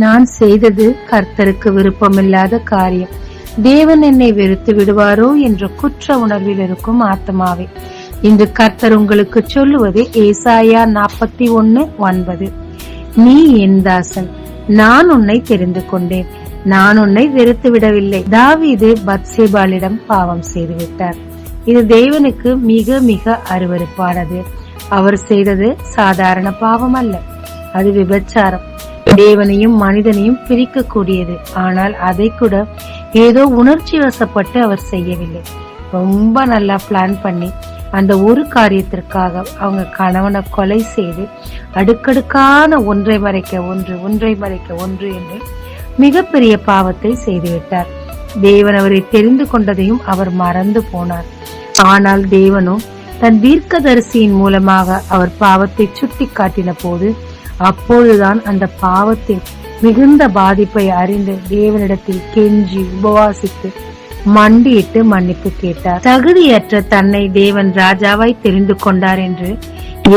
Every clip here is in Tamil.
நான் செய்தது கர்த்தருக்கு விருப்பமில்லாத காரியம், தேவன் என்னை வெறுத்து விடுவாரோ என்ற குற்ற உணர்வில் இருக்கும் ஆத்மாவே, இன்று கர்த்தர் உங்களுக்கு சொல்லுவது ஏசாயா 41:9. நீ என் தாசன், நான் உன்னை தெரிந்து கொண்டேன், நான் உன்னை வெறுத்து விடவில்லை. தாவீது பத்சேபாளிடம் பாவம் செய்து விட்டார். இது தேவனுக்கு மிக மிக அருவருப்பானது. அவர் செய்தது சாதாரண பாவம் அல்ல, அது விபச்சாரம். தேவனையும் மனிதனையும் பிரிக்க கூடியது. ஆனால் அதை கூட ஏதோ உணர்ச்சி வசப்பட்டு அவர் செய்யவில்லை. ரொம்ப நல்லா பிளான் பண்ணி அந்த ஒரு காரியத்திற்காக அவங்க கணவனை கொலை செய்து அடுக்கடுக்கான ஒன்றை மறைக்க ஒன்று என்று மிகப்பெரிய பாவத்தை செய்துவிட்டார். தேவன் அவரை தெரிந்து கொண்டதையும் அவர் மறந்து போனார். ஆனால் தேவனோ தன் தீர்க்கதரிசியின் மூலமாக அவர் பாவத்தை சுட்டி காட்டின போது, அப்பொழுதுதான் அந்த பாவத்தின் மிகுந்த பாதிப்பை அறிந்து தேவனிடத்தில் கெஞ்சி உபவாசித்து மண்டியிட்டு மன்னிப்பு கேட்டார். தகுதியற்ற தன்னை தேவன் ராஜாவாய் தெரிந்து கொண்டார் என்று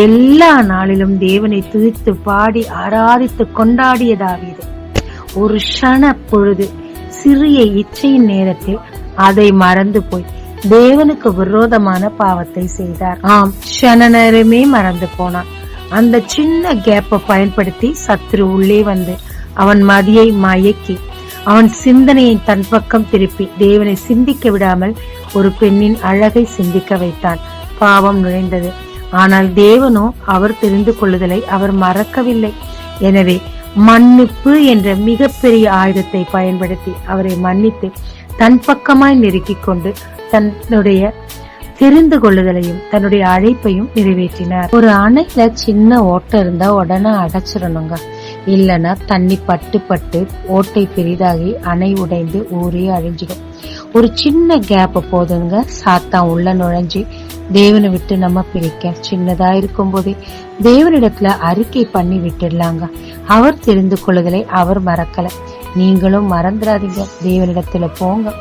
எல்லா நாளிலும் தேவனை துதித்து பாடி ஆராதித்து கொண்டாடிய தாவீது ஒரு க்ஷண பொழுது சிறிய இச்சையின் நேரத்தில் அதை மறந்து போய் தேவனுக்கு விரோதமான பாவத்தை செய்தார். ஆம், க்ஷண நேரமே மறந்து போனான். அந்த சின்ன கேப்பை பயன்படுத்தி சத்துரு உள்ளே வந்து அவன் மதியை மயக்கி அவன் சிந்தனையை தன் பக்கம் திருப்பி தேவனை சிந்திக்க விடாமல் ஒரு பெண்ணின் அழகை சிந்திக்க வைத்தான். பாவம் நுழைந்தது. ஆனால் தேவனோ அவர் தெரிந்து கொள்ளுதலை அவர் மறக்கவில்லை. எனவே மன்னிப்பு என்ற மிகப்பெரிய ஆயுதத்தை பயன்படுத்தி அவரை மன்னித்து தன் பக்கமாய் நெருக்கிக் கொண்டு தன்னுடைய தெரிந்து கொள்ளுதலையும் தன்னுடைய அழைப்பையும் நிறைவேற்றினார். ஒரு அணையில சின்ன ஓட்டை இருந்தா உடனே அடைச்சிடணுங்க. இல்லைன்னா தண்ணி பட்டு ஓட்டை பெரிதாகி அணை உடைந்து ஊரே அழிஞ்சிடும். ஒரு சின்ன கேப் போதுங்க, சாத்தான் உள்ள நுழைஞ்சு தேவனை விட்டு நம்ம பிரிக்க. சின்னதா இருக்கும் போதே தேவனிடத்துல அறிக்கை பண்ணி விட்டுடலாங்க. அவர் தெரிந்து கொள்ளுதலை அவர் மறக்கல. நீங்களும் மறந்துடாதீங்க. தேவனிடத்துல போங்க,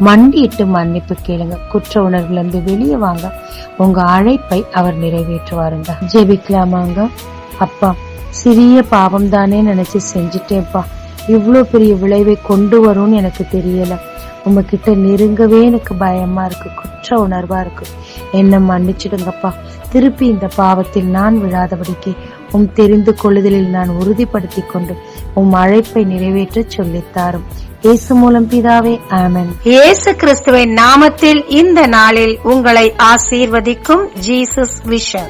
மண்டியிட்டு மன்னிப்பு கேளுங்க, குற்ற உணர்வுல இருந்து வெளியே வாங்க. உங்க அழைப்பை அவர் நிறைவேற்றுவாருங்க. ஜெபிக்கலாமாங்க. அப்பா, சிறிய பாவம் தானே நினைச்சு செஞ்சுட்டேன்ப்பா, இவ்வளவு பெரிய விளைவை கொண்டு வரும்னு எனக்கு தெரியல. உங்ககிட்ட நெருங்கவே எனக்கு பயமா இருக்கு, குற்ற உணர்வா இருக்கு. என்ன மன்னிச்சிடுங்கப்பா. திருப்பி இந்த பாவத்தில் நான் விழாதபடிக்கு தெரிந்து கொள்ளுதலில் நான் உறுதிப்படுத்தி கொண்டு அழைப்பை நிறைவேற்ற சொல்லித்தாரும். இயேசு மூலம் பிதாவே, ஆமென். இயேசு கிறிஸ்துவின் நாமத்தில் இந்த நாளில் உங்களை ஆசீர்வதிக்கும் ஜீசஸ் விஷன்.